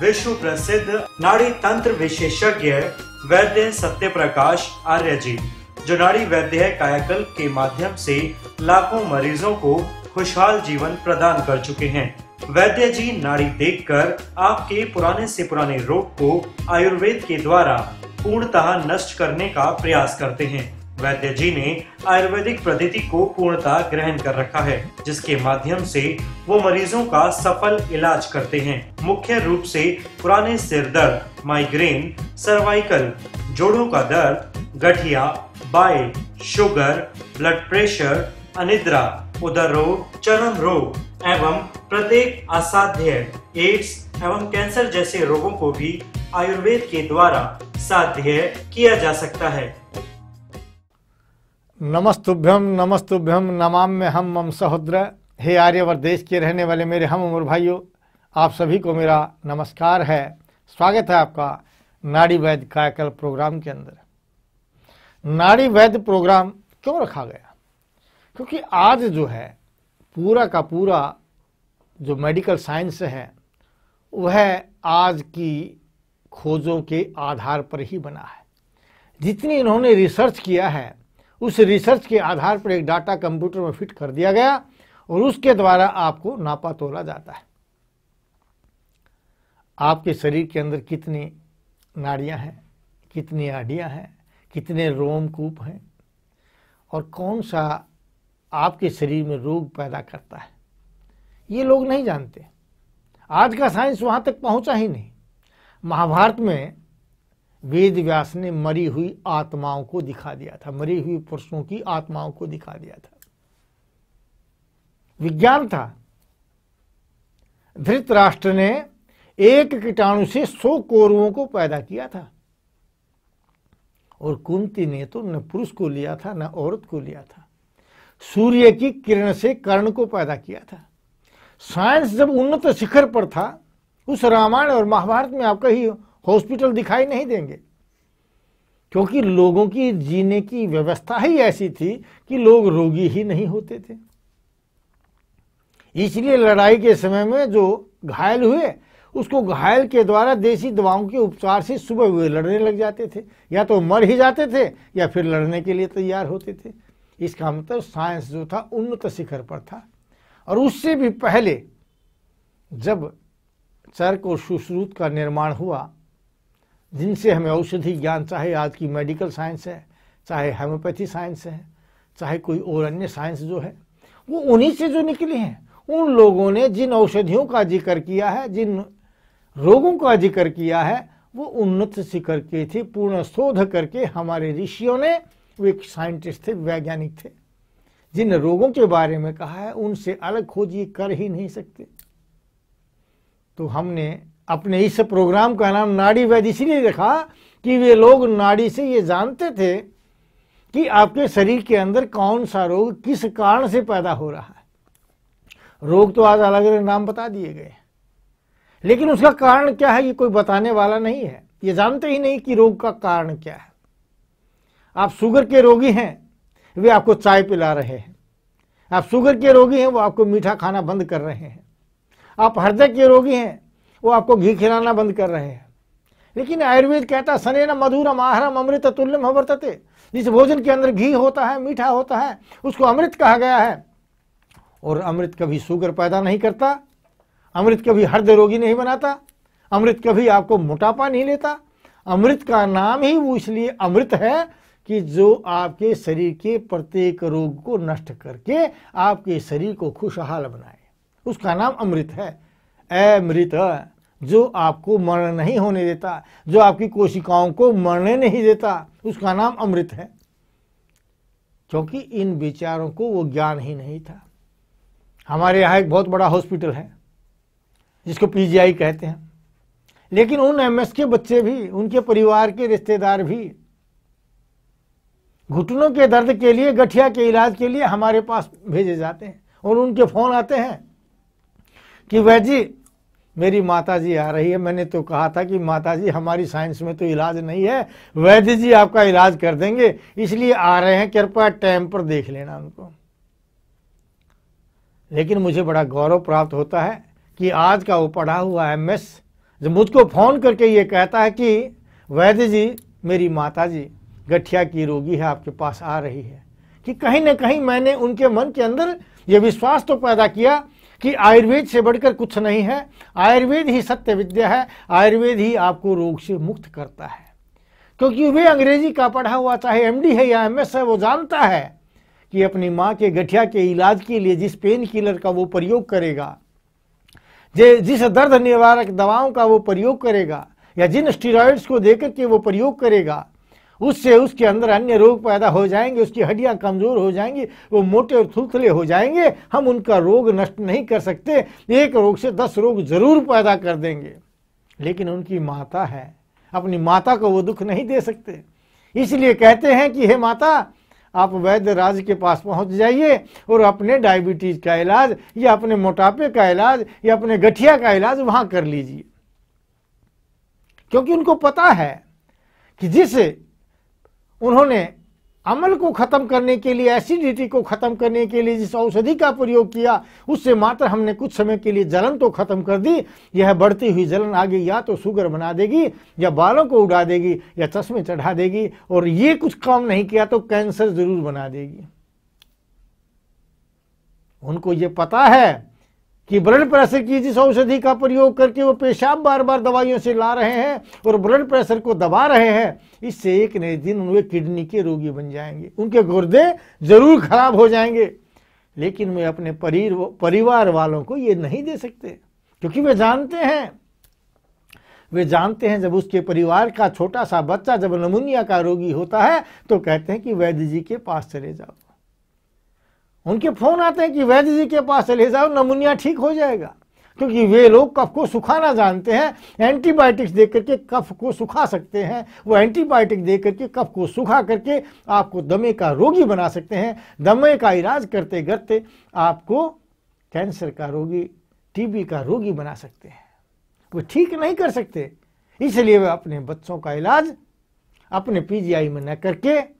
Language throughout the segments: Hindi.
विश्व प्रसिद्ध नाड़ी तंत्र विशेषज्ञ वैद्य सत्यप्रकाश आर्य जी, जो नाड़ी वैद्य कायाकल्प के माध्यम से लाखों मरीजों को खुशहाल जीवन प्रदान कर चुके हैं। वैद्य जी नाड़ी देखकर आपके पुराने से पुराने रोग को आयुर्वेद के द्वारा पूर्णतः नष्ट करने का प्रयास करते हैं। वैद्य जी ने आयुर्वेदिक पद्धति को पूर्णतः ग्रहण कर रखा है, जिसके माध्यम से वो मरीजों का सफल इलाज करते हैं। मुख्य रूप से पुराने सिर दर्द, माइग्रेन, सर्वाइकल, जोड़ों का दर्द, गठिया, बाइल, शुगर, ब्लड प्रेशर, अनिद्रा, उदर रोग, चर्म रोग एवं प्रत्येक असाध्य एड्स एवं कैंसर जैसे रोगों को भी आयुर्वेद के द्वारा साध्य किया जा सकता है। नमस्तुभ्यम नमस्तुभ्यम नमाम्यहम मम सहोदर। हे आर्यवर्त देश के रहने वाले मेरे हम उम्र भाइयों, आप सभी को मेरा नमस्कार है। स्वागत है आपका नाड़ी वैद्य कायाकल्प प्रोग्राम के अंदर। नाड़ी वैद्य प्रोग्राम क्यों रखा गया? क्योंकि आज जो है पूरा का पूरा जो मेडिकल साइंस है वह आज की खोजों के आधार पर ही बना है। जितनी इन्होंने रिसर्च किया है उस रिसर्च के आधार पर एक डाटा कंप्यूटर में फिट कर दिया गया और उसके द्वारा आपको नापा तोला जाता है। आपके शरीर के अंदर कितनी नाड़ियां हैं, कितनी हड्डियां हैं, कितने रोमकूप हैं और कौन सा आपके शरीर में रोग पैदा करता है, ये लोग नहीं जानते। आज का साइंस वहां तक पहुंचा ही नहीं। महाभारत में वेद व्यास ने मरी हुई आत्माओं को दिखा दिया था, मरी हुई पुरुषों की आत्माओं को दिखा दिया था। विज्ञान था। धृतराष्ट्र ने एक कीटाणु से 100 कौरवों को पैदा किया था और कुंती ने तो न पुरुष को लिया था न औरत को लिया था। सूर्य की किरण से कर्ण को पैदा किया था। साइंस जब उन्नत शिखर पर था, उस रामायण और महाभारत में आपका ही हॉस्पिटल दिखाई नहीं देंगे, क्योंकि लोगों की जीने की व्यवस्था ही ऐसी थी कि लोग रोगी ही नहीं होते थे। इसलिए लड़ाई के समय में जो घायल हुए उसको घायल के द्वारा देसी दवाओं के उपचार से सुबह हुए लड़ने लग जाते थे, या तो मर ही जाते थे या फिर लड़ने के लिए तैयार होते थे। इसका मतलब साइंस जो था उन्नत शिखर पर था। और उससे भी पहले जब चरक और सुश्रुत का निर्माण हुआ, जिनसे हमें औषधि ज्ञान, चाहे आज की मेडिकल साइंस है, चाहे होम्योपैथी साइंस है, चाहे कोई और अन्य साइंस जो है, वो उन्हीं से जो निकली हैं। उन लोगों ने जिन औषधियों का जिक्र किया है, जिन रोगों का जिक्र किया है, वो उन्नत शिखर के थे। पूर्ण शोध करके हमारे ऋषियों ने, वो एक साइंटिस्ट थे, वैज्ञानिक थे, जिन रोगों के बारे में कहा है उनसे अलग खोज ये कर ही नहीं सकते। तो हमने अपने इस प्रोग्राम का नाम नाड़ी वैद्य इसलिए रखा कि वे लोग नाड़ी से ये जानते थे कि आपके शरीर के अंदर कौन सा रोग किस कारण से पैदा हो रहा है। रोग तो आज अलग अलग नाम बता दिए गए, लेकिन उसका कारण क्या है ये कोई बताने वाला नहीं है। ये जानते ही नहीं कि रोग का कारण क्या है। आप शुगर के रोगी हैं, वे आपको चाय पिला रहे हैं। आप शुगर के रोगी हैं, वो आपको मीठा खाना बंद कर रहे हैं। आप हृदय के रोगी हैं, वो आपको घी खिलाना बंद कर रहे हैं। लेकिन आयुर्वेद कहता सनेन मधुरम आहारम अमृत तुल्यम वर्तते। जिस भोजन के अंदर घी होता है, मीठा होता है, उसको अमृत कहा गया है। और अमृत कभी शुगर पैदा नहीं करता, अमृत कभी हृदय रोगी नहीं बनाता, अमृत कभी आपको मोटापा नहीं लेता। अमृत का नाम ही वो इसलिए अमृत है कि जो आपके शरीर के प्रत्येक रोग को नष्ट करके आपके शरीर को खुशहाल बनाए, उसका नाम अमृत है। अमृत, जो आपको मरण नहीं होने देता, जो आपकी कोशिकाओं को मरने नहीं देता, उसका नाम अमृत है। क्योंकि इन विचारों को वो ज्ञान ही नहीं था। हमारे यहाँ एक बहुत बड़ा हॉस्पिटल है जिसको पीजीआई कहते हैं, लेकिन उन एमएस के बच्चे भी, उनके परिवार के रिश्तेदार भी घुटनों के दर्द के लिए, गठिया के इलाज के लिए हमारे पास भेजे जाते हैं। और उनके फोन आते हैं कि वैद्य जी मेरी माताजी आ रही है, मैंने तो कहा था कि माताजी हमारी साइंस में तो इलाज नहीं है, वैद्य जी आपका इलाज कर देंगे, इसलिए आ रहे हैं, कृपया टाइम पर देख लेना उनको। लेकिन मुझे बड़ा गौरव प्राप्त होता है कि आज का वो पढ़ा हुआ एमएस जब मुझको फोन करके ये कहता है कि वैद्य जी, मेरी माता जी गठिया की रोगी है, आपके पास आ रही है, कि कहीं ना कहीं मैंने उनके मन के अंदर ये विश्वास तो पैदा किया कि आयुर्वेद से बढ़कर कुछ नहीं है, आयुर्वेद ही सत्य विद्या है, आयुर्वेद ही आपको रोग से मुक्त करता है। क्योंकि वे अंग्रेजी का पढ़ा हुआ, चाहे एमडी है या एमएस है, वो जानता है कि अपनी माँ के गठिया के इलाज के लिए जिस पेन किलर का वो प्रयोग करेगा, जिस दर्द निवारक दवाओं का वो प्रयोग करेगा, या जिन स्टीरॉइड्स को देकर के वो प्रयोग करेगा, उससे उसके अंदर अन्य रोग पैदा हो जाएंगे, उसकी हड्डियां कमजोर हो जाएंगी, वो मोटे और थुथले हो जाएंगे। हम उनका रोग नष्ट नहीं कर सकते, एक रोग से 10 रोग जरूर पैदा कर देंगे, लेकिन उनकी माता है, अपनी माता को वो दुख नहीं दे सकते। इसलिए कहते हैं कि हे माता, आप वैद्य राज के पास पहुंच जाइए और अपने डायबिटीज का इलाज या अपने मोटापे का इलाज या अपने गठिया का इलाज वहां कर लीजिए। क्योंकि उनको पता है कि जिस उन्होंने अमल को खत्म करने के लिए, एसिडिटी को खत्म करने के लिए जिस औषधि का प्रयोग किया, उससे मात्र हमने कुछ समय के लिए जलन तो खत्म कर दी। यह बढ़ती हुई जलन आगे या तो शुगर बना देगी, या बालों को उड़ा देगी, या चश्मे चढ़ा देगी, और ये कुछ काम नहीं किया तो कैंसर जरूर बना देगी। उनको ये पता है कि ब्लड प्रेशर की जिस औषधि का प्रयोग करके वो पेशाब बार बार दवाइयों से ला रहे हैं और ब्लड प्रेशर को दबा रहे हैं, इससे एक न एक दिन वे किडनी के रोगी बन जाएंगे, उनके गुर्दे जरूर खराब हो जाएंगे। लेकिन वे अपने परिवार वालों को ये नहीं दे सकते, क्योंकि वे जानते हैं जब उसके परिवार का छोटा सा बच्चा जब निमोनिया का रोगी होता है तो कहते हैं कि वैद्य जी के पास चले जाओ। उनके फोन आते हैं कि वैद्य जी के पास चले जाओ, निमोनिया ठीक हो जाएगा। क्योंकि वे लोग कफ को सुखाना जानते हैं, एंटीबायोटिक्स दे करके कफ को सुखा सकते हैं। वो एंटीबायोटिक दे करके कफ को सुखा करके आपको दमे का रोगी बना सकते हैं। दमे का इलाज करते करते आपको कैंसर का रोगी, टीबी का रोगी बना सकते हैं। वो ठीक नहीं कर सकते, इसलिए वे अपने बच्चों का इलाज अपने पीजीआई में न करके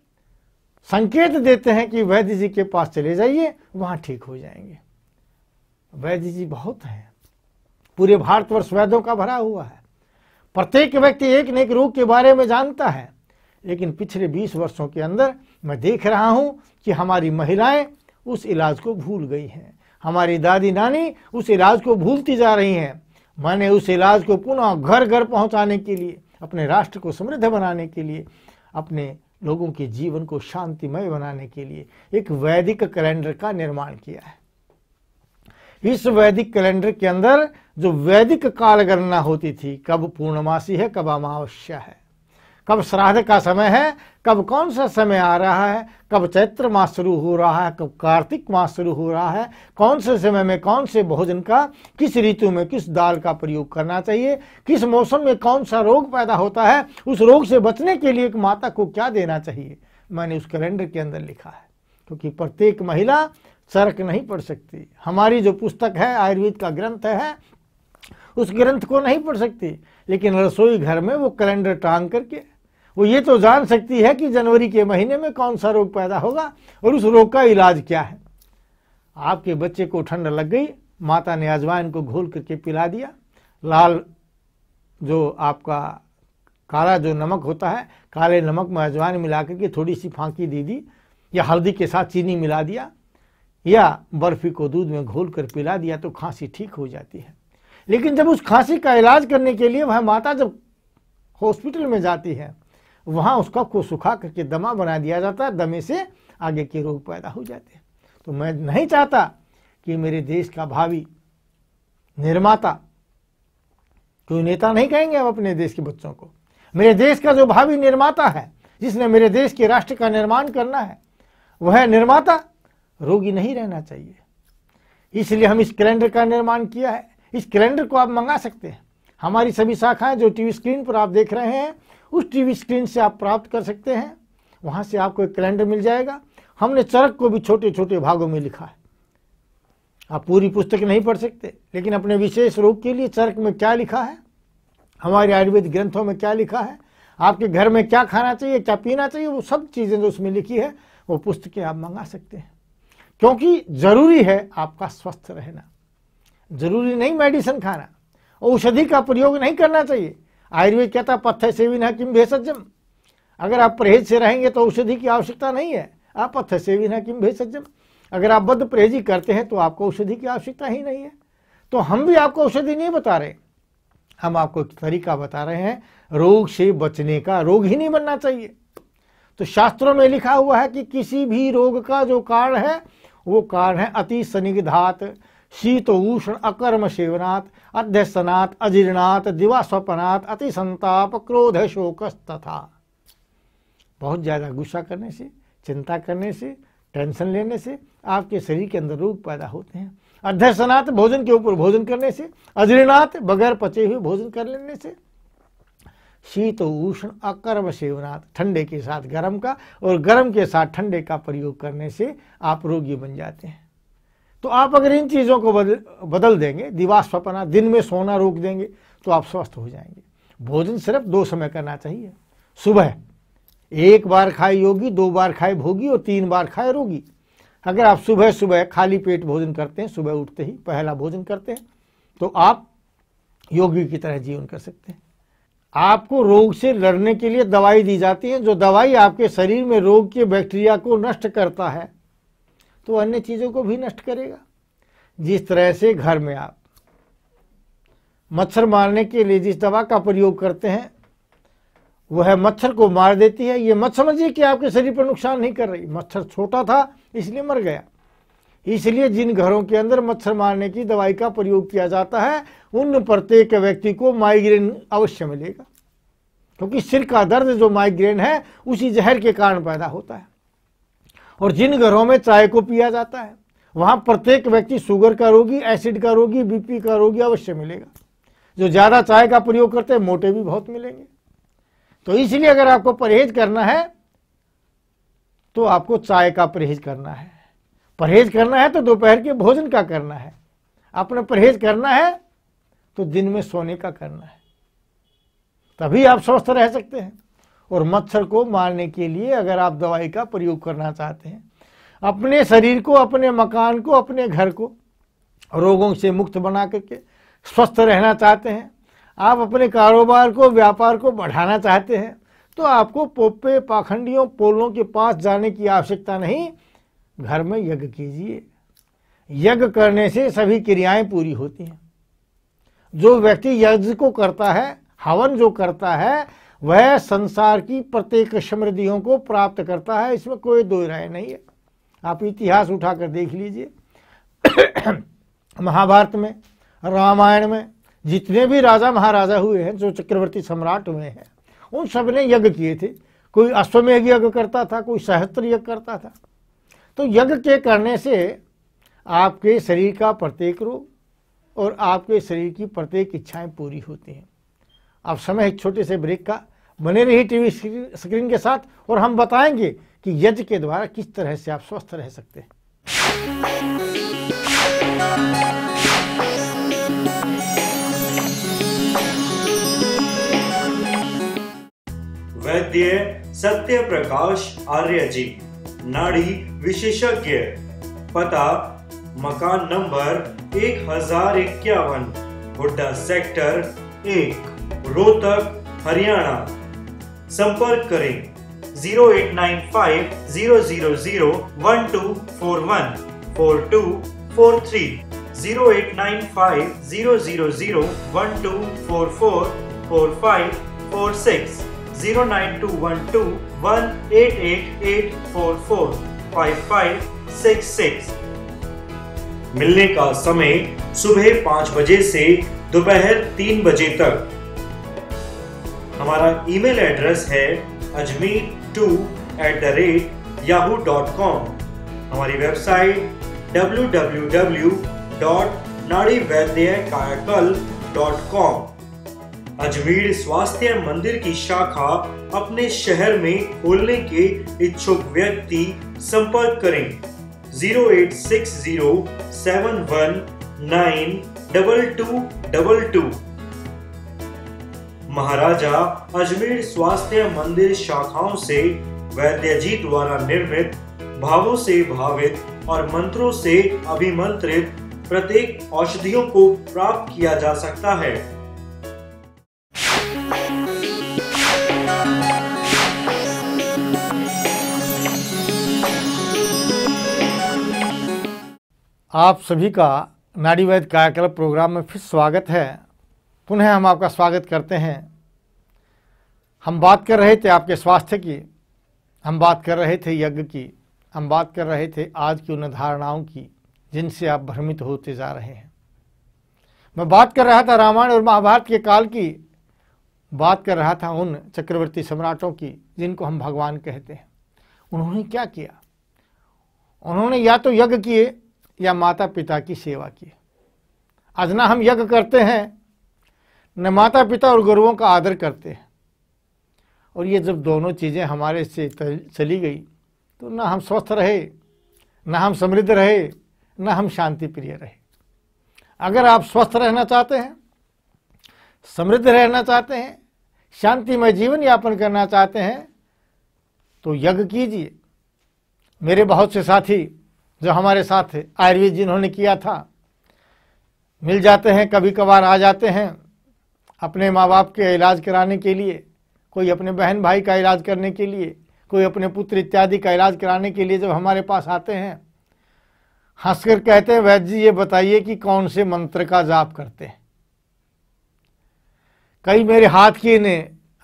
संकेत देते हैं कि वैद्य जी के पास चले जाइए, वहां ठीक हो जाएंगे। वैद्य जी बहुत हैं, पूरे भारतवर्ष वैद्यों का भरा हुआ है। प्रत्येक व्यक्ति एक न एक रोग के बारे में जानता है। लेकिन पिछले 20 वर्षों के अंदर मैं देख रहा हूं कि हमारी महिलाएं उस इलाज को भूल गई हैं, हमारी दादी नानी उस इलाज को भूलती जा रही हैं। मैंने उस इलाज को पुनः घर घर पहुंचाने के लिए, अपने राष्ट्र को समृद्ध बनाने के लिए, अपने लोगों के जीवन को शांतिमय बनाने के लिए एक वैदिक कैलेंडर का निर्माण किया है। इस वैदिक कैलेंडर के अंदर जो वैदिक काल गणना होती थी, कब पूर्णमासी है, कब अमावस्या है, कब श्राद्ध का समय है, कब कौन सा समय आ रहा है, कब चैत्र मास शुरू हो रहा है, कब कार्तिक मास शुरू हो रहा है, कौन से समय में कौन से भोजन का, किस ऋतु में किस दाल का प्रयोग करना चाहिए, किस मौसम में कौन सा रोग पैदा होता है, उस रोग से बचने के लिए एक माता को क्या देना चाहिए, मैंने उस कैलेंडर के अंदर लिखा है। क्योंकि प्रत्येक महिला चरक नहीं पढ़ सकती। हमारी जो पुस्तक है, आयुर्वेद का ग्रंथ है, उस ग्रंथ को नहीं पढ़ सकती, लेकिन रसोई घर में वो कैलेंडर टांग करके वो ये तो जान सकती है कि जनवरी के महीने में कौन सा रोग पैदा होगा और उस रोग का इलाज क्या है। आपके बच्चे को ठंड लग गई, माता ने अजवाइन को घोल करके पिला दिया, लाल जो आपका काला जो नमक होता है, काले नमक में अजवाइन मिला करके थोड़ी सी फांकी दे दी, या हल्दी के साथ चीनी मिला दिया, या बर्फी को दूध में घोल कर पिला दिया, तो खांसी ठीक हो जाती है। लेकिन जब उस खांसी का इलाज करने के लिए वह माता जब हॉस्पिटल में जाती है, वहां उस कफ को सुखा करके दमा बना दिया जाता है, दमे से आगे के रोग पैदा हो जाते हैं। तो मैं नहीं चाहता कि मेरे देश का भावी निर्माता, कोई नेता नहीं कहेंगे हम अपने देश के बच्चों को, मेरे देश का जो भावी निर्माता है, जिसने मेरे देश के राष्ट्र का निर्माण करना है, वह निर्माता रोगी नहीं रहना चाहिए। इसलिए हम इस कैलेंडर का निर्माण किया है। इस कैलेंडर को आप मंगा सकते हैं। हमारी सभी शाखाएं जो टीवी स्क्रीन पर आप देख रहे हैं, उस टीवी स्क्रीन से आप प्राप्त कर सकते हैं। वहां से आपको एक कैलेंडर मिल जाएगा। हमने चरक को भी छोटे छोटे भागों में लिखा है। आप पूरी पुस्तक नहीं पढ़ सकते, लेकिन अपने विशेष रोग के लिए चरक में क्या लिखा है, हमारे आयुर्वेद ग्रंथों में क्या लिखा है, आपके घर में क्या खाना चाहिए, क्या पीना चाहिए, वो सब चीजें जो उसमें लिखी है, वो पुस्तकें आप मंगा सकते हैं। क्योंकि जरूरी है आपका स्वस्थ रहना, जरूरी नहीं मेडिसिन खाना। औषधि का प्रयोग नहीं करना चाहिए। आयुर्वेद कहता है पथ्य सेविना किम भेषजम, अगर आप परहेज से रहेंगे तो औषधि की आवश्यकता नहीं है। आप पथ्य सेविना किम भेषजम, अगर आप बद्ध परहेजी करते हैं तो आपको औषधि की आवश्यकता ही नहीं है। तो हम भी आपको औषधि नहीं बता रहे, हम आपको एक तरीका बता रहे हैं रोग से बचने का। रोग ही नहीं बनना चाहिए। तो शास्त्रों में लिखा हुआ है कि किसी भी रोग का जो कारण है वो कारण है अति सनिग्धात, शीत उष्ण अकर्म सेवनात्, अध्यसनात्, अजीर्णात्, दिवास्वपनात्, अति संताप, क्रोध, शोक तथा। बहुत ज़्यादा गुस्सा करने से, चिंता करने से, टेंशन लेने से आपके शरीर के अंदर रोग पैदा होते हैं। अध्यसनात्, भोजन के ऊपर भोजन करने से, अजीर्णात्, बगैर पचे हुए भोजन कर लेने से, शीत उष्ण अकर्म सेवनात्, ठंडे के साथ गर्म का और गर्म के साथ ठंडे का प्रयोग करने से आप रोगी बन जाते हैं। तो आप अगर इन चीज़ों को बदल देंगे, दिवास्वपना, दिन में सोना रोक देंगे, तो आप स्वस्थ हो जाएंगे। भोजन सिर्फ 2 समय करना चाहिए। सुबह 1 बार खाए योगी, 2 बार खाए भोगी और 3 बार खाए रोगी। अगर आप सुबह सुबह खाली पेट भोजन करते हैं, सुबह उठते ही पहला भोजन करते हैं, तो आप योगी की तरह जीवन कर सकते हैं। आपको रोग से लड़ने के लिए दवाई दी जाती है, जो दवाई आपके शरीर में रोग के बैक्टीरिया को नष्ट करता है तो अन्य चीज़ों को भी नष्ट करेगा। जिस तरह से घर में आप मच्छर मारने के लिए जिस दवा का प्रयोग करते हैं वह मच्छर को मार देती है, ये मत समझिए कि आपके शरीर पर नुकसान नहीं कर रही। मच्छर छोटा था इसलिए मर गया। इसलिए जिन घरों के अंदर मच्छर मारने की दवाई का प्रयोग किया जाता है उन प्रत्येक व्यक्ति को माइग्रेन अवश्य मिलेगा, क्योंकि सिर का दर्द जो माइग्रेन है उसी जहर के कारण पैदा होता है। और जिन घरों में चाय को पिया जाता है वहां प्रत्येक व्यक्ति शुगर का रोगी, एसिड का रोगी, बीपी का रोगी अवश्य मिलेगा। जो ज्यादा चाय का प्रयोग करते हैं मोटे भी बहुत मिलेंगे। तो इसलिए अगर आपको परहेज करना है तो आपको चाय का परहेज करना है। परहेज करना है तो दोपहर के भोजन का करना है। अपना परहेज करना है तो दिन में सोने का करना है, तभी आप स्वस्थ रह सकते हैं। और मच्छर को मारने के लिए अगर आप दवाई का प्रयोग करना चाहते हैं, अपने शरीर को, अपने मकान को, अपने घर को रोगों से मुक्त बना करके स्वस्थ रहना चाहते हैं, आप अपने कारोबार को, व्यापार को बढ़ाना चाहते हैं, तो आपको पोपे, पाखंडियों, पोलों के पास जाने की आवश्यकता नहीं। घर में यज्ञ कीजिए। यज्ञ करने से सभी क्रियाएं पूरी होती हैं। जो व्यक्ति यज्ञ को करता है, हवन जो करता है, वह संसार की प्रत्येक समृद्धियों को प्राप्त करता है। इसमें कोई दो राय नहीं है। आप इतिहास उठाकर देख लीजिए। महाभारत में, रामायण में जितने भी राजा महाराजा हुए हैं, जो चक्रवर्ती सम्राट हुए हैं, उन सब ने यज्ञ किए थे। कोई अश्वमेध यज्ञ करता था, कोई सहस्त्र यज्ञ करता था। तो यज्ञ के करने से आपके शरीर का प्रत्येक रोग और आपके शरीर की प्रत्येक इच्छाएं पूरी होती हैं। अब समय एक छोटे से ब्रेक का, बने रहिए टीवी स्क्रीन के साथ और हम बताएंगे कि यज्ञ के द्वारा किस तरह से आप स्वस्थ रह सकते हैं। वैद्य सत्य प्रकाश आर्य जी, नाड़ी विशेषज्ञ, पता मकान नंबर 1051, हुड्डा सेक्टर 1, रोहतक, हरियाणा। संपर्क करें 0895-000-1241 4243, 0895-000-1244 4546, 09212-188844 5566। मिलने का समय सुबह 5 बजे से दोपहर 3 बजे तक। हमारा ईमेल एड्रेस है ajmer2@yahoo.com। हमारी वेबसाइट www.nadivaidyaKayakal.com। अजमेर स्वास्थ्य मंदिर की शाखा अपने शहर में खोलने के इच्छुक व्यक्ति संपर्क करें 0860719222। महाराजा अजमेर स्वास्थ्य मंदिर शाखाओं से वैद्य जी द्वारा निर्मित, भावों से भावित और मंत्रों से अभिमंत्रित प्रत्येक औषधियों को प्राप्त किया जा सकता है। आप सभी का नाड़ीवैद्य कायाकल्प प्रोग्राम में फिर स्वागत है। पुनः हम आपका स्वागत करते हैं। हम बात कर रहे थे आपके स्वास्थ्य की, हम बात कर रहे थे यज्ञ की, हम बात कर रहे थे आज की उन धारणाओं की जिनसे आप भ्रमित होते जा रहे हैं। मैं बात कर रहा था रामायण और महाभारत के काल की, बात कर रहा था उन चक्रवर्ती सम्राटों की जिनको हम भगवान कहते हैं। उन्होंने क्या किया? उन्होंने या तो यज्ञ किए या माता पिता की सेवा की। आज ना हम यज्ञ करते हैं, न माता पिता और गुरुओं का आदर करते हैं। और ये जब दोनों चीज़ें हमारे से चली गई तो ना हम स्वस्थ रहे, ना हम समृद्ध रहे, ना हम शांति प्रिय रहे। अगर आप स्वस्थ रहना चाहते हैं, समृद्ध रहना चाहते हैं, शांतिमय जीवन यापन करना चाहते हैं तो यज्ञ कीजिए। मेरे बहुत से साथी जो हमारे साथ थे, आयुर्वेद जिन्होंने किया था, मिल जाते हैं, कभी कभार आ जाते हैं अपने माँ बाप के इलाज कराने के लिए, कोई अपने बहन भाई का इलाज करने के लिए, कोई अपने पुत्र इत्यादि का इलाज कराने के लिए जब हमारे पास आते हैं, हंसकर कहते हैं, वैद्य जी ये बताइए कि कौन से मंत्र का जाप करते हैं। कई मेरे हाथ की इन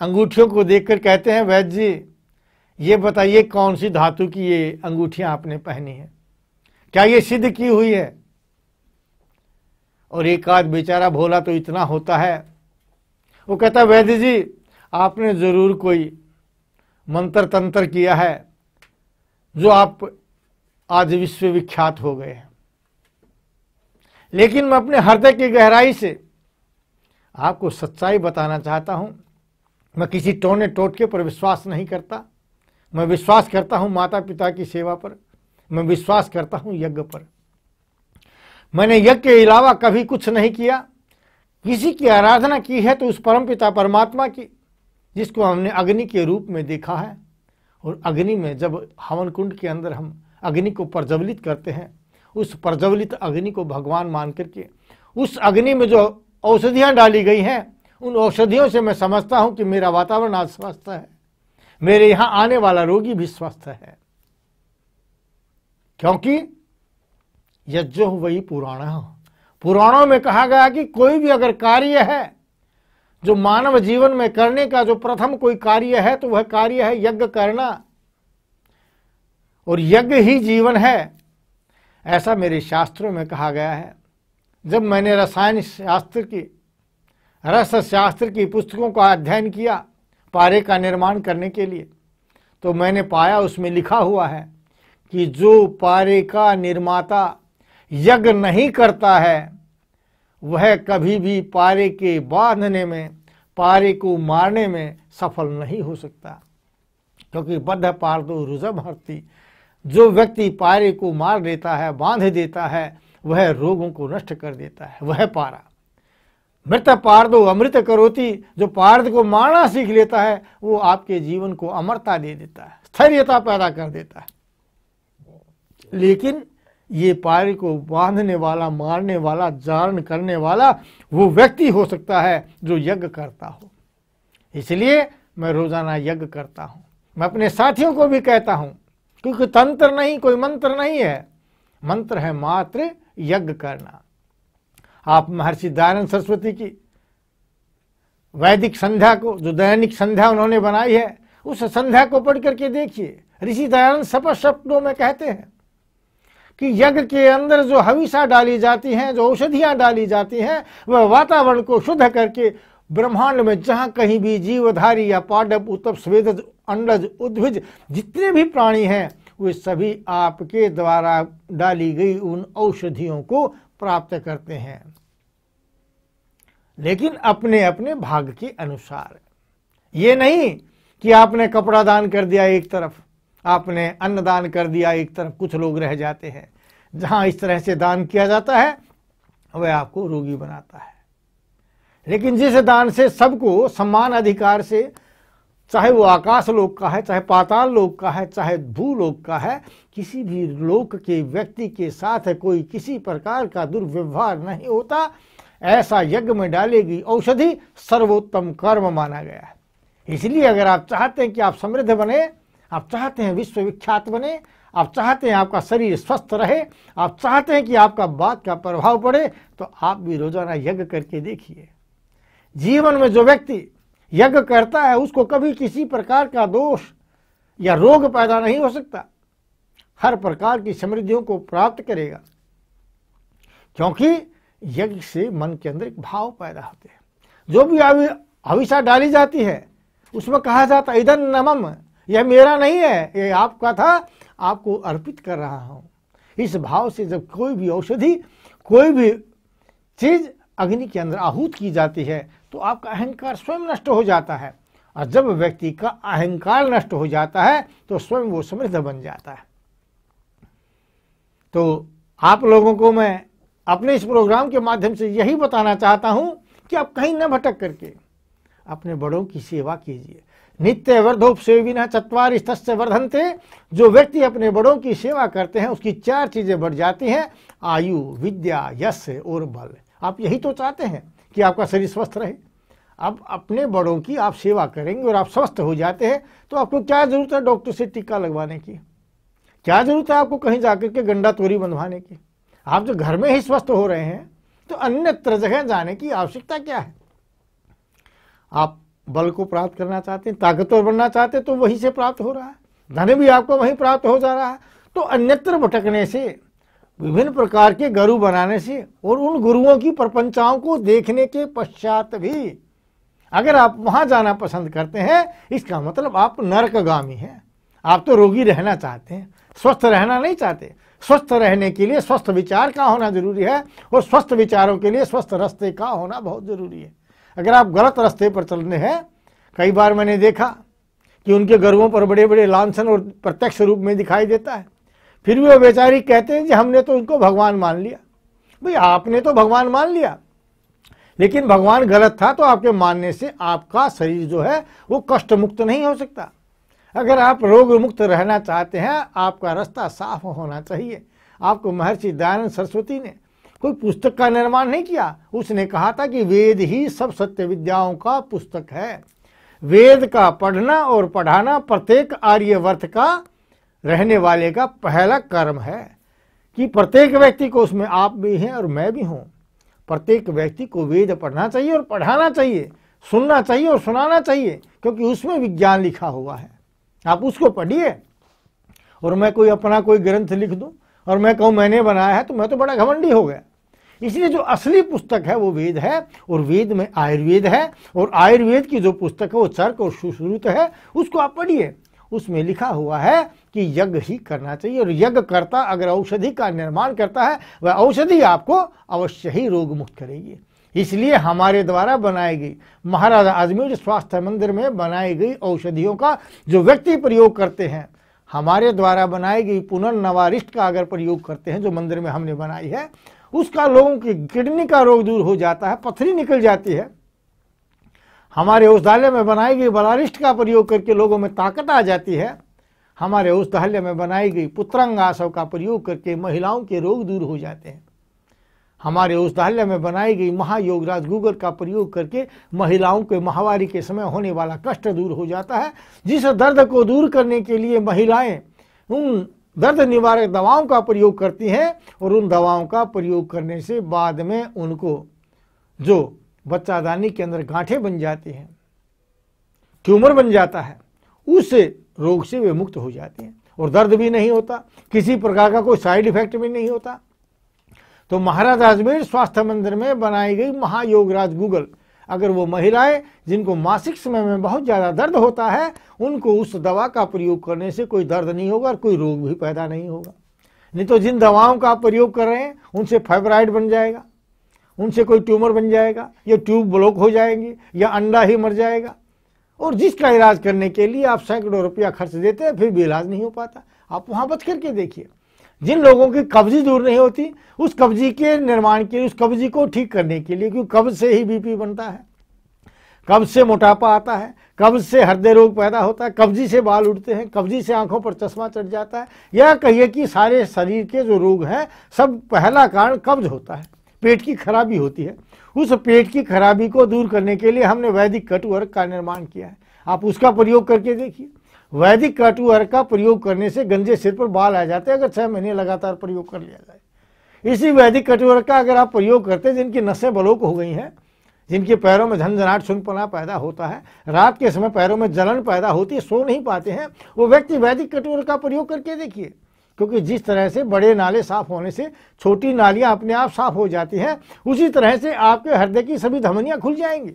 अंगूठियों को देखकर कहते हैं, वैद्य जी ये बताइए कौन सी धातु की ये अंगूठियां आपने पहनी है, क्या ये सिद्ध की हुई है? और एक आध बेचारा भोला तो इतना होता है, वो कहता है, वैद्य जी आपने जरूर कोई मंत्र तंत्र किया है जो आप आज विश्वविख्यात हो गए हैं। लेकिन मैं अपने हृदय की गहराई से आपको सच्चाई बताना चाहता हूं। मैं किसी टोने टोटके पर विश्वास नहीं करता। मैं विश्वास करता हूं माता पिता की सेवा पर, मैं विश्वास करता हूं यज्ञ पर। मैंने यज्ञ के अलावा कभी कुछ नहीं किया। किसी की आराधना की है तो उस परमपिता परमात्मा की, जिसको हमने अग्नि के रूप में देखा है। और अग्नि में जब हवन कुंड के अंदर हम अग्नि को प्रज्वलित करते हैं, उस प्रज्वलित अग्नि को भगवान मान करके उस अग्नि में जो औषधियां डाली गई हैं, उन औषधियों से मैं समझता हूं कि मेरा वातावरण आज स्वस्थ है, मेरे यहां आने वाला रोगी भी स्वस्थ है। क्योंकि यज्ञो वही पुराणों में कहा गया कि कोई भी अगर कार्य है जो मानव जीवन में करने का जो प्रथम कोई कार्य है तो वह कार्य है यज्ञ करना, और यज्ञ ही जीवन है, ऐसा मेरे शास्त्रों में कहा गया है। जब मैंने रसायन शास्त्र की, रस शास्त्र की पुस्तकों का अध्ययन किया पारे का निर्माण करने के लिए, तो मैंने पाया उसमें लिखा हुआ है कि जो पारे का निर्माता यज्ञ नहीं करता है वह कभी भी पारे के बांधने में, पारे को मारने में सफल नहीं हो सकता। क्योंकि बद्ध पारदो रुजम हरती, जो व्यक्ति पारे को मार देता है, बांध देता है, वह रोगों को नष्ट कर देता है, वह पारा। मृत पारदो अमृत करोति, जो पारद को मारना सीख लेता है वो आपके जीवन को अमरता दे देता है, स्थैर्यता पैदा कर देता है। लेकिन ये पारे को बांधने वाला, मारने वाला, जारण करने वाला वो व्यक्ति हो सकता है जो यज्ञ करता हो। इसलिए मैं रोजाना यज्ञ करता हूं। मैं अपने साथियों को भी कहता हूं, क्योंकि तंत्र नहीं, कोई मंत्र नहीं है, मंत्र है मात्र यज्ञ करना। आप महर्षि दयानंद सरस्वती की वैदिक संध्या को, जो दैनिक संध्या उन्होंने बनाई है, उस संध्या को पढ़ करके देखिए। ऋषि दयानंद शपथ शब्दों में कहते हैं कि यज्ञ के अंदर जो हविषा डाली जाती हैं, जो औषधियां डाली जाती हैं, वह वातावरण को शुद्ध करके ब्रह्मांड में जहां कहीं भी जीवधारी या पाडव, उत्तप, स्वेदज, अंडज, उद्भिज जितने भी प्राणी हैं वे सभी आपके द्वारा डाली गई उन औषधियों को प्राप्त करते हैं, लेकिन अपने अपने भाग के अनुसार। ये नहीं कि आपने कपड़ा दान कर दिया एक तरफ, आपने अन्न दान कर दिया एक तरफ, कुछ लोग रह जाते हैं। जहां इस तरह से दान किया जाता है वह आपको रोगी बनाता है। लेकिन जिस दान से सबको समान अधिकार से, चाहे वो आकाश लोक का है, चाहे पाताल लोक का है, चाहे भूलोक का है, किसी भी लोक के व्यक्ति के साथ कोई किसी प्रकार का दुर्व्यवहार नहीं होता, ऐसा यज्ञ में डालेगी औषधि सर्वोत्तम कर्म माना गया है। इसलिए अगर आप चाहते हैं कि आप समृद्ध बने, आप चाहते हैं विश्व विख्यात बने, आप चाहते हैं आपका शरीर स्वस्थ रहे, आप चाहते हैं कि आपका बात का प्रभाव पड़े, तो आप भी रोजाना यज्ञ करके देखिए। जीवन में जो व्यक्ति यज्ञ करता है उसको कभी किसी प्रकार का दोष या रोग पैदा नहीं हो सकता, हर प्रकार की समृद्धियों को प्राप्त करेगा, क्योंकि यज्ञ से मन के अंदर एक भाव पैदा होते हैं। जो भी हविषा डाली जाती है उसमें कहा जाता है इदं न मम, यह मेरा नहीं है, यह आपका था, आपको अर्पित कर रहा हूं। इस भाव से जब कोई भी औषधि, कोई भी चीज अग्नि के अंदर आहूत की जाती है तो आपका अहंकार स्वयं नष्ट हो जाता है, और जब व्यक्ति का अहंकार नष्ट हो जाता है तो स्वयं वो समृद्ध बन जाता है। तो आप लोगों को मैं अपने इस प्रोग्राम के माध्यम से यही बताना चाहता हूं कि आप कहीं न भटक करके अपने बड़ों की सेवा कीजिए। नित्य वर्धोपसेविनः चत्वारिस्तस्य वर्धन्ते। जो व्यक्ति अपने बड़ों की सेवा करते हैं उसकी 4 चीजें बढ़ जाती हैं, आयु, विद्या, यश और बल। आप यही तो चाहते हैं कि आपका शरीर स्वस्थ रहे। अब अपने बड़ों की आप सेवा करेंगे और आप स्वस्थ हो जाते हैं तो आपको क्या जरूरत है डॉक्टर से टीका लगवाने की, क्या जरूरत है आपको कहीं जाकर के गंडा तोरी बंधवाने की। आप जो घर में ही स्वस्थ हो रहे हैं तो अन्यत्र जगह जाने की आवश्यकता क्या है। आप बल को प्राप्त करना चाहते हैं, ताकतवर बनना चाहते हैं, तो वहीं से प्राप्त हो रहा है, धन भी आपको वहीं प्राप्त हो जा रहा है। तो अन्यत्र भटकने से, विभिन्न प्रकार के गुरु बनाने से और उन गुरुओं की प्रपंचाओं को देखने के पश्चात भी अगर आप वहां जाना पसंद करते हैं, इसका मतलब आप नरकगामी हैं। आप तो रोगी रहना चाहते हैं, स्वस्थ रहना नहीं चाहते। स्वस्थ रहने के लिए स्वस्थ विचार का होना जरूरी है, और स्वस्थ विचारों के लिए स्वस्थ रास्ते का होना बहुत जरूरी है। अगर आप गलत रास्ते पर चल रहे हैं, कई बार मैंने देखा कि उनके गुरुओं पर बड़े बड़े लांछन और प्रत्यक्ष रूप में दिखाई देता है, फिर भी वो बेचारी कहते हैं कि हमने तो उनको भगवान मान लिया। भाई आपने तो भगवान मान लिया, लेकिन भगवान गलत था, तो आपके मानने से आपका शरीर जो है वो कष्ट मुक्त नहीं हो सकता। अगर आप रोग मुक्त रहना चाहते हैं, आपका रास्ता साफ होना चाहिए। आपको महर्षि दयानंद सरस्वती ने कोई पुस्तक का निर्माण नहीं किया, उसने कहा था कि वेद ही सब सत्य विद्याओं का पुस्तक है। वेद का पढ़ना और पढ़ाना प्रत्येक आर्यवर्त का रहने वाले का पहला कर्म है, कि प्रत्येक व्यक्ति को, उसमें आप भी हैं और मैं भी हूं, प्रत्येक व्यक्ति को वेद पढ़ना चाहिए और पढ़ाना चाहिए, सुनना चाहिए और सुनाना चाहिए, क्योंकि उसमें विज्ञान लिखा हुआ है। आप उसको पढ़िए। और मैं कोई अपना कोई ग्रंथ लिख दूं और मैं कहूं मैंने बनाया है, तो मैं तो बड़ा घमंडी हो गया। इसलिए जो असली पुस्तक है वो वेद है, और वेद में आयुर्वेद है, और आयुर्वेद की जो पुस्तक है वो चर्क और सुश्रुत है, उसको आप पढ़िए। उसमें लिखा हुआ है कि यज्ञ ही करना चाहिए, और यज्ञ करता अगर औषधि का निर्माण करता है, वह औषधि आपको अवश्य ही रोग मुक्त करेगी। इसलिए हमारे द्वारा बनाई गई, महाराजा अजमेर स्वास्थ्य मंदिर में बनाई गई औषधियों का जो व्यक्ति प्रयोग करते हैं, हमारे द्वारा बनाई गई पुनर्नवारिष्ट का अगर प्रयोग करते हैं, जो मंदिर में हमने बनाई है, उसका लोगों की किडनी का रोग दूर हो जाता है, पथरी निकल जाती है। हमारे औषधालय में बनाई गई बलारिष्ट का प्रयोग करके लोगों में ताकत आ जाती है। हमारे औषधालय में बनाई गई पुत्रांगासव का प्रयोग करके महिलाओं के रोग दूर हो जाते हैं। हमारे औषधालय में बनाई गई महायोगराज गूगल का प्रयोग करके महिलाओं के माहवारी के समय होने वाला कष्ट दूर हो जाता है। जिस दर्द को दूर करने के लिए महिलाएं उन दर्द निवारक दवाओं का प्रयोग करती हैं, और उन दवाओं का प्रयोग करने से बाद में उनको जो बच्चादानी के अंदर गांठें बन जाती हैं, ट्यूमर बन जाता है, उस रोग से वे मुक्त हो जाते हैं, और दर्द भी नहीं होता, किसी प्रकार का कोई साइड इफेक्ट भी नहीं होता। तो महाराज अजमेर स्वास्थ्य मंदिर में बनाई गई महायोगराज गूगल, अगर वो महिलाएं जिनको मासिक समय में बहुत ज़्यादा दर्द होता है, उनको उस दवा का प्रयोग करने से कोई दर्द नहीं होगा और कोई रोग भी पैदा नहीं होगा। नहीं तो जिन दवाओं का आप प्रयोग कर रहे हैं उनसे फाइब्राइड बन जाएगा, उनसे कोई ट्यूमर बन जाएगा, या ट्यूब ब्लॉक हो जाएंगी, या अंडा ही मर जाएगा, और जिसका इलाज करने के लिए आप सैकड़ों रुपया खर्च देते हैं, फिर भी इलाज नहीं हो पाता। आप वहाँ बच करके देखिए। जिन लोगों की कब्जी दूर नहीं होती, उस कब्जी के निर्माण के लिए, उस कब्जी को ठीक करने के लिए, क्योंकि कब्ज से ही बीपी बनता है, कब्ज से मोटापा आता है, कब्ज से हृदय रोग पैदा होता है, कब्जी से बाल उड़ते हैं, कब्जी से आंखों पर चश्मा चढ़ जाता है, या कहिए कि सारे शरीर के जो रोग हैं सब पहला कारण कब्ज होता है, पेट की खराबी होती है। उस पेट की खराबी को दूर करने के लिए हमने वैदिक कटु अर्क का निर्माण किया है। आप उसका प्रयोग करके देखिए। वैदिक कटु अर्क का प्रयोग करने से गंजे सिर पर बाल आ जाते हैं अगर 6 महीने लगातार प्रयोग कर लिया जाए। इसी वैदिक कटु अर्क का अगर आप प्रयोग करते हैं, जिनकी नसें ब्लॉक हो गई हैं, जिनके पैरों में झंझनाहट सुनपना पैदा होता है, रात के समय पैरों में जलन पैदा होती है, सो नहीं पाते हैं, वो व्यक्ति वैदिक कटु अर्क का प्रयोग करके देखिए। क्योंकि जिस तरह से बड़े नाले साफ होने से छोटी नालियां अपने आप साफ हो जाती हैं, उसी तरह से आपके हृदय की सभी धमनियां खुल जाएंगी।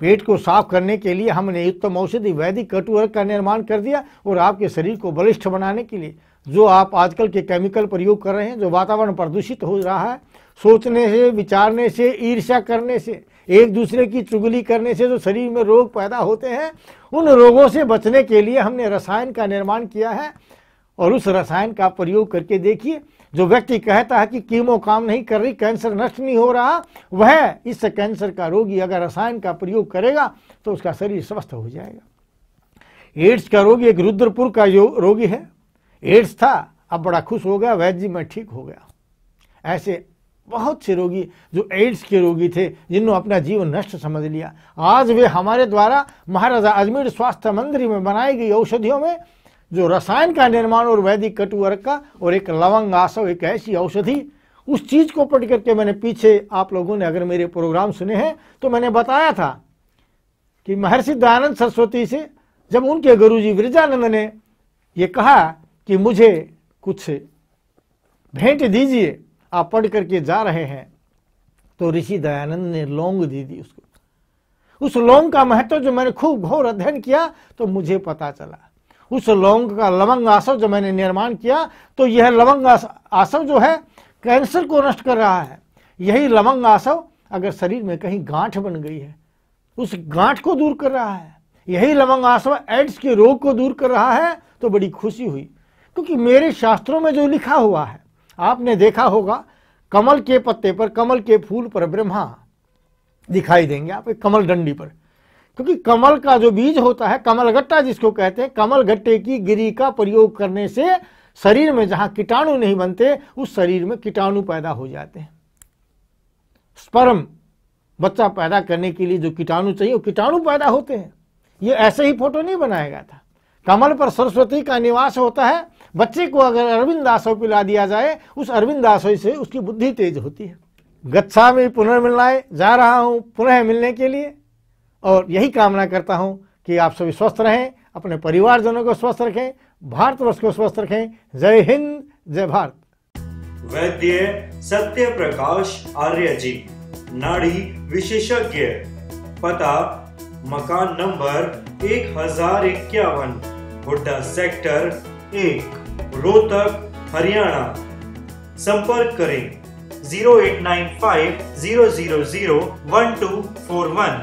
पेट को साफ करने के लिए हमने उत्तम औषधि वैदिक कटु अर्क का निर्माण कर दिया, और आपके शरीर को बलिष्ठ बनाने के लिए जो आप आजकल के केमिकल प्रयोग कर रहे हैं, जो वातावरण प्रदूषित हो रहा है, सोचने से, विचारने से, ईर्ष्या करने से, एक दूसरे की चुगली करने से जो शरीर में रोग पैदा होते हैं, उन रोगों से बचने के लिए हमने रसायन का निर्माण किया है। और उस रसायन का प्रयोग करके देखिए, जो व्यक्ति कहता है कि कीमो काम नहीं कर रही, कैंसर नष्ट नहीं हो रहा, वह इस कैंसर का रोगी अगर रसायन का प्रयोग करेगा तो उसका शरीर स्वस्थ हो जाएगा। एड्स का रोगी एक रुद्रपुर का रोगी है, एड्स था, अब बड़ा खुश हो गया, वैद्य जी मैं ठीक हो गया। ऐसे बहुत से रोगी जो एड्स के रोगी थे, जिन्होंने अपना जीवन नष्ट समझ लिया, आज वे हमारे द्वारा महाराजा अजमेर स्वास्थ्य मंदिर में बनाई गई औषधियों में जो रसायन का निर्माण और वैदिक कटु अर्क का और एक लवंग आसव, एक ऐसी औषधि, उस चीज को पढ़ करके मैंने पीछे, आप लोगों ने अगर मेरे प्रोग्राम सुने हैं तो मैंने बताया था कि महर्षि दयानंद सरस्वती से जब उनके गुरुजी विरजानंद ने ये कहा कि मुझे कुछ भेंट दीजिए, आप पढ़ करके जा रहे हैं, तो ऋषि दयानंद ने लौंग दे दी उसको। उस लौंग का महत्व जो मैंने खूब घोर अध्ययन किया तो मुझे पता चला। उस लौंग का लवंग आसव जो मैंने निर्माण किया, तो यह लवंग आसव जो है कैंसर को नष्ट कर रहा है। यही लवंग आसव अगर शरीर में कहीं गांठ बन गई है, उस गांठ को दूर कर रहा है। यही लवंग आसव एड्स के रोग को दूर कर रहा है। तो बड़ी खुशी हुई, क्योंकि मेरे शास्त्रों में जो लिखा हुआ है, आपने देखा होगा कमल के पत्ते पर, कमल के फूल पर ब्रह्मा दिखाई देंगे आप, कमल डंडी पर, क्योंकि कमल का जो बीज होता है, कमल गट्टा जिसको कहते हैं, कमल गट्टे की गिरी का प्रयोग करने से शरीर में जहां कीटाणु नहीं बनते, उस शरीर में कीटाणु पैदा हो जाते हैं। स्पर्म, बच्चा पैदा करने के लिए जो कीटाणु चाहिए, वो कीटाणु पैदा होते हैं। ये ऐसे ही फोटो नहीं बनाया गया था। कमल पर सरस्वती का निवास होता है। बच्चे को अगर अरविंद आसव पिला दिया जाए, उस अरविंद आसव से उसकी बुद्धि तेज होती है। गच्छामि पुनर्मिलनाय, जा रहा हूं पुनः मिलने के लिए, और यही कामना करता हूं कि आप सभी स्वस्थ रहें, अपने परिवारजनों को स्वस्थ रखें, भारतवर्ष को स्वस्थ रखें। जय हिंद, जय भारत। वैद्य सत्य प्रकाश आर्य जी, नाड़ी विशेषज्ञ, पता मकान नंबर 1051, हुड्डा सेक्टर 1, रोहतक, हरियाणा। संपर्क करें 0895-000-1241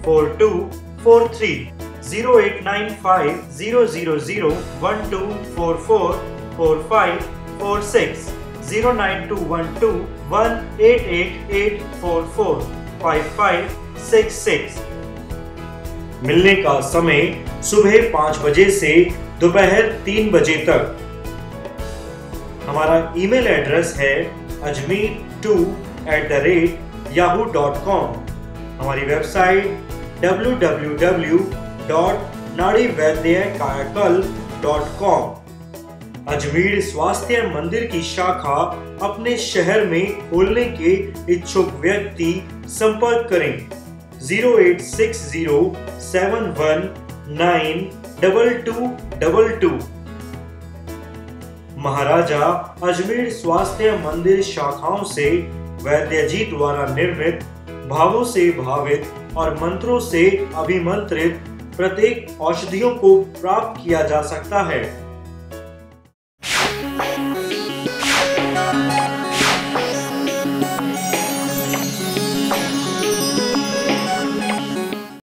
4243, 0895-000-1244 4546, 09212-188844 5566। मिलने का समय सुबह 5 बजे से दोपहर 3 बजे तक। हमारा ईमेल एड्रेस है ajmer2@yahoo.com। हमारी वेबसाइट www.nadivaidyankayakal.com। अजमेर स्वास्थ्य मंदिर की शाखा अपने शहर में खोलने के इच्छुक व्यक्ति संपर्क करें 0860719222। महाराजा अजमेर स्वास्थ्य मंदिर शाखाओं से वैद्य जी द्वारा निर्मित, भावों से भावित और मंत्रों से अभिमंत्रित प्रत्येक औषधियों को प्राप्त किया जा सकता है।